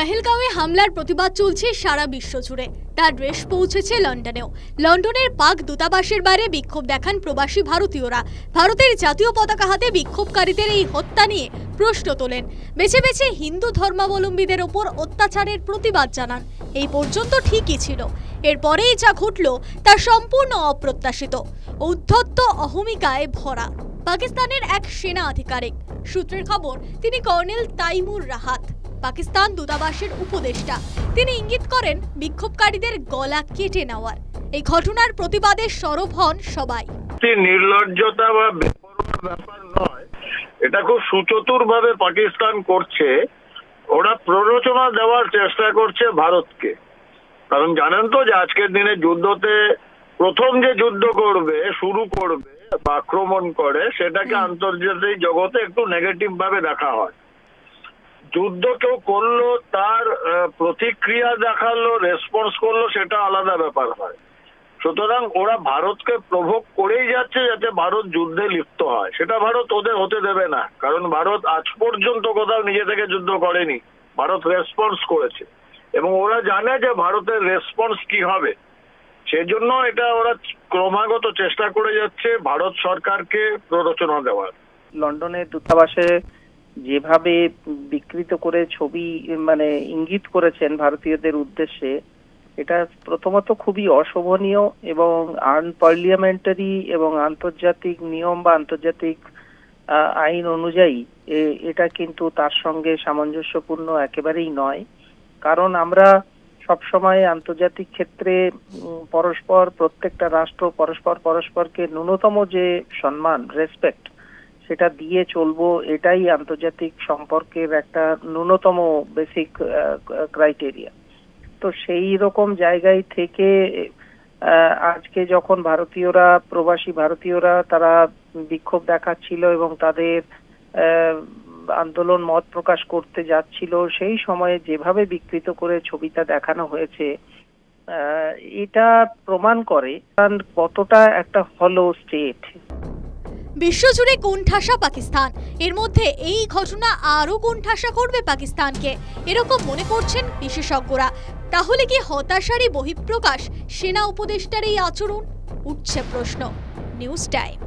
পেহেলগাঁওয়ে হামলার প্রতিবাদ চলছে সারা বিশ্ব জুড়ে। তার রেশ পৌঁছেছে লন্ডনেও। লন্ডনের পাক দূতাবাসের বাইরে বিক্ষোভ দেখান প্রবাসী ভারতীয়রা। ভারতের জাতীয় পতাকা হাতে বিক্ষোভকারীদের এই হত্যা নিয়ে প্রশ্ন তোলেন। বেছে বেছে হিন্দু ধর্মাবলম্বীদের ওপর অত্যাচারের প্রতিবাদ জানান। এই পর্যন্ত ঠিকই ছিল, এরপরেই যা ঘটল তা সম্পূর্ণ অপ্রত্যাশিত, উদ্ধত্ত অহমিকায় ভরা। পাকিস্তানের এক সেনা আধিকারিক, সূত্রের খবর তিনি কর্নেল তাইমুর রাহাত, পাকিস্তান দূতাবাসের উপদেষ্টা, তিনি ইঙ্গিত করেন বিক্ষোভকারীদের গলা কেটে নেওয়ার। এই ঘটনার প্রতিবাদে সরব হন সবাই। নির্লজ্জতা বা বেপরোয়া ব্যাপার নয়, এটা খুব সুচতুরভাবে পাকিস্তান করছে। ওরা প্ররোচনা দেওয়ার চেষ্টা করছে ভারতকে। কারণ জানেন তো যে আজকের দিনে যুদ্ধতে প্রথম যে যুদ্ধ শুরু করবে বা আক্রমণ করে, সেটাকে আন্তর্জাতিক জগতে একটু নেগেটিভ ভাবে দেখা হয়। যুদ্ধ কেউ করলো, তার প্রতিক্রিয়া দেখালো, রেসপন্স করলো, সেটা আলাদা ব্যাপার হয়। সুতরাং ওরা ভারতকে প্রভোগ করেই যাচ্ছে যাতে ভারত যুদ্ধে লিপ্ত হয়। সেটা ভারত ওদের হতে দেবে না, কারণ ভারত আজ পর্যন্ত কোথাও নিজে থেকে যুদ্ধ করেনি। ভারত রেসপন্স করেছে এবং ওরা জানে যে ভারতের রেসপন্স কি হবে। সেজন্য এটা ওরা ক্রমাগত চেষ্টা করে যাচ্ছে ভারত সরকারকে প্ররোচনা দেওয়ার। লন্ডনের দূতাবাসে যেভাবে বিকৃত করে ছবি ইঙ্গিত করেছেন ভারতীয়দের উদ্দেশ্যে, এটা প্রথমত খুবই অশোভনীয় এবং আনপার্লিয়ামেন্টারি এবং আন্তর্জাতিক নিয়ম বা আন্তর্জাতিক আইন অনুযায়ী এটা কিন্তু তার সঙ্গে সামঞ্জস্যপূর্ণ একেবারেই নয়। কারণ আমরা সবসময় আন্তর্জাতিক ক্ষেত্রে প্রত্যেকটা রাষ্ট্র পরস্পরকে ন্যূনতম যে সম্মান, রেসপেক্ট, সেটা দিয়ে চলবো। এটাই আন্তর্জাতিক সম্পর্কের একটা ন্যূনতম বেসিক ক্রাইটেরিয়া। তো সেই রকম জায়গায় থেকে আজকে যখন প্রবাসী ভারতীয়রা তারা বিক্ষোভ দেখাচ্ছিল এবং তাদের আন্দোলন মত প্রকাশ করতে যাচ্ছিল, সেই সময়ে যেভাবে বিকৃত করে ছবিটা দেখানো হয়েছে, এটা প্রমাণ করে কতটা একটা হলো স্টেট। বিশ্বজুড়ে কোণঠাসা পাকিস্তান, এর মধ্যে এই ঘটনা আরো কোণঠাসা করবে পাকিস্তানকে, এরকম মনে করছেন বিশেষজ্ঞরা। তাহলে কি হতাশারই বহিঃপ্রকাশ সেনা উপদেষ্টার এই আচরণ? উঠছে প্রশ্ন। News time.